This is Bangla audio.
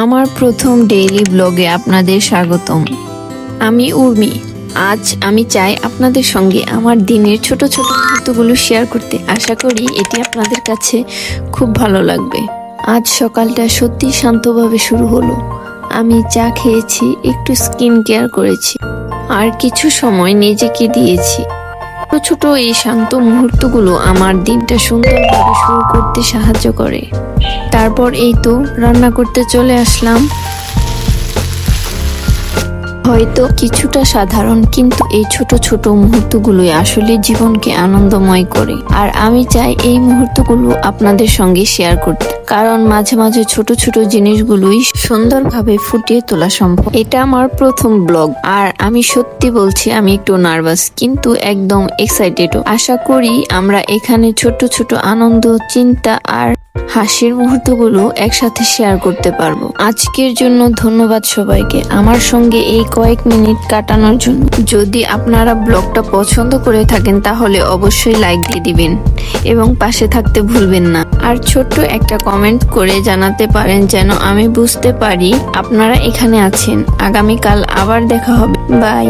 আমার প্রথম ডেইলি ব্লগে আপনাদের স্বাগতম। আমি উর্মি। আজ আমি চাই আপনাদের সঙ্গে আমার দিনের ছোট ছোট মুহূর্তগুলো শেয়ার করতে। আশা করি এটি আপনাদের কাছে খুব ভালো লাগবে। আজ সকালটা সত্যি শান্তভাবে শুরু হলো। আমি চা খেয়েছি, একটু স্কিন কেয়ার করেছি, আর কিছু সময় নিজেকে দিয়েছি। ছোট ছোট এই শান্ত মুহূর্তগুলো আমার দিনটা সুন্দরভাবে শুরু করতে সাহায্য করে। তারপর এই তো রান্না করতে চলে আসলাম। হয়তো কিছুটা সাধারণ, কিন্তু এই ছোট ছোট মুহূর্তগুলোই আসলে জীবনকে আনন্দময় করে। আর আমি চাই এই মুহূর্তগুলো আপনাদের সঙ্গে শেয়ার করতে, কারণ মাঝে মাঝে ছোট ছোট জিনিসগুলোই সুন্দরভাবে ফুটিয়ে তোলা সম্ভব। এটা আমার প্রথম ব্লগ, আর আমি সত্যি বলছি আমি একটু নার্ভাস, কিন্তু একদম এক্সাইটেডও। আশা করি আমরা এখানে ছোট ছোট আনন্দ, চিন্তা আর হাসির মুহূর্তগুলো একসাথে শেয়ার করতে পারবো। আজকের জন্য ধন্যবাদ সবাইকে আমার সঙ্গে এই কয়েক মিনিট কাটানোর জন্য। যদি আপনারা ব্লগটা পছন্দ করে থাকেন তাহলে অবশ্যই লাইক দিয়ে দিবেন এবং পাশে থাকতে ভুলবেন না। আর ছোট্ট একটা কমেন্ট করে জানাতে পারেন যেন আমি বুঝতে পারি আপনারা এখানে আছেন। আগামীকাল আবার দেখা হবে। বাই।